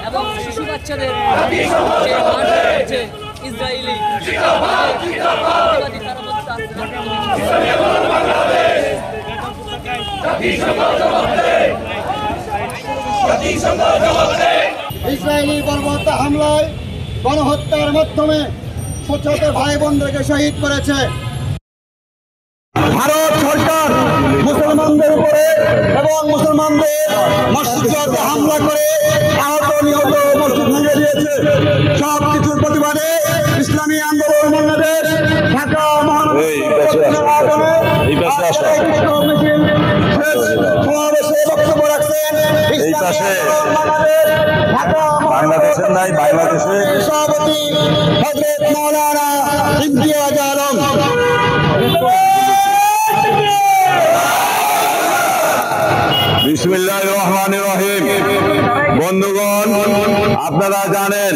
এবং শিশু বাচ্চাদের ইসরায়েলি ইসরায়েলি বর্বরতা হামলায় গণহত্যার মাধ্যমে ছোট ছোট ভাই বোনদেরকে শহীদ করেছে। ভারত সরকার মুসলমানদের উপরে এবং মুসলমানদের মসজিদে হামলা করে আহত নিহত মসজিদ ভেঙে দিয়েছে। সব কিছুর প্রতিবাদে ইসলামী আন্দোলন বাংলাদেশ ঢাকা মহানগর সমাবেশে বক্তব্য রাখছেন বাংলাদেশের নাই বাংলাদেশের সভাপতি হযরত মাওলানা ইমতিয়াজ আলম। বিসমিল্লাহির রহমানির রহিম। বন্ধুগণ, আপনারা জানেন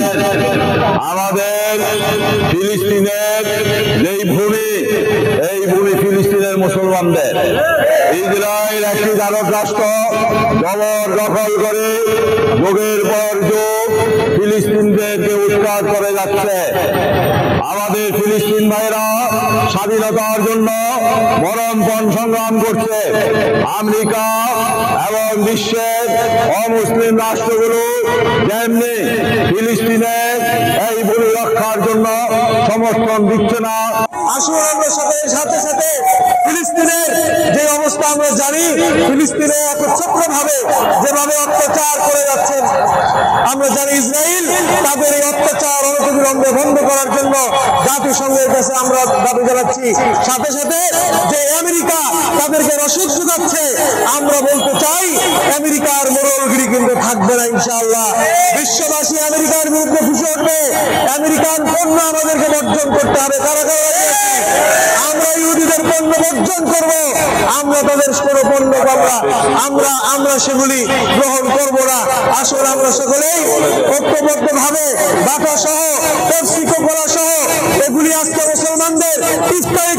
আমাদের ফিলিস্তিনের যেই ভূমি, এই ভূমি ফিলিস্তিনের মুসলমানদের। ইসরায়েল একটি জারক রাষ্ট্র জবরদখল করে যুগের পর যুগ ফিলিস্তিনদেরকে উৎখাত করে যাচ্ছে। আমাদের ফিলিস্তিন ভাইরা স্বাধীনতার জন্য মরণপণ সংগ্রাম করছে। আমেরিকা এবং বিশ্বের অমুসলিম রাষ্ট্রগুলো যেমনি ফিলিস্তিনের এই ভূমি রক্ষার জন্য সমর্থন দিচ্ছে না। আসুন আমরা সাথে সাথে ফিলিস্তিনের যে অবস্থা আমরা জানি, ফিলিস্তিনে একচ্ছত্রভাবে যেভাবে অত্যাচার করে যাচ্ছেন আমরা জানি, ইসরায়েল তাদের এই অত্যাচার অনতিবিলম্বে বন্ধ করার জন্য জাতিসংঘের কাছে আমরা দাবি জানাচ্ছি। সাথে সাথে যে আমেরিকা তাদেরকে রসদ যোগাচ্ছে, আমরা বলতে চাই আমেরিকার মোড়লগিরি কিন্তু থাকবে না ইনশাআল্লাহ। বিশ্ববাসী আমেরিকার বিরুদ্ধে ফুসে উঠবে। আমেরিকান পণ্য আমাদেরকে বর্জন করতে হবে। কারা কারা আমরা ইহুদিদের পণ্য বর্জন করব, আমরা তাদের কোনো পণ্য আমরা সেগুলি গ্রহণ করব না। আসলে আমরা সকলেই ঐক্যবদ্ধ ভাবে বাটা সহ পেপসিকো কোলা সহ এগুলি আজকে মুসলমানদের ইফতারের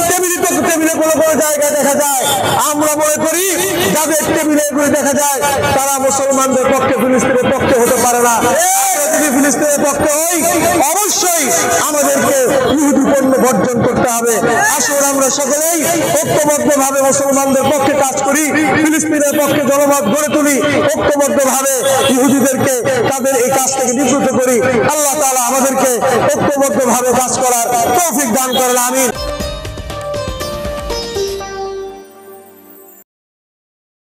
টেবিলে কোনো জায়গায় দেখা যায়। আমরা মনে করি যাদের টেবিলে এগুলি দেখা যায় তারা মুসলমানদের পক্ষে, ফিলিস্তিনের পক্ষে হতে পারে না। যদি ফিলিস্তিনের পক্ষে হই, অবশ্যই আমাদেরকে ইহুদি পণ্য বর্জন করতে হবে। আসলে আমরা সকলেই ঐক্যবদ্ধ ভাবে মুসলমানদের পক্ষে কাজ করি, ফিলিস্তিনের পক্ষে জনমত গড়ে তুলি, ঐক্যবদ্ধ ভাবে ইহুদিদেরকে তাদের এই কাজ থেকে নিবৃত্ত করি। আল্লাহ তাআলা আমাদেরকে ঐক্যবদ্ধ ভাবে কাজ করার তৌফিক দান করেন। আমিন।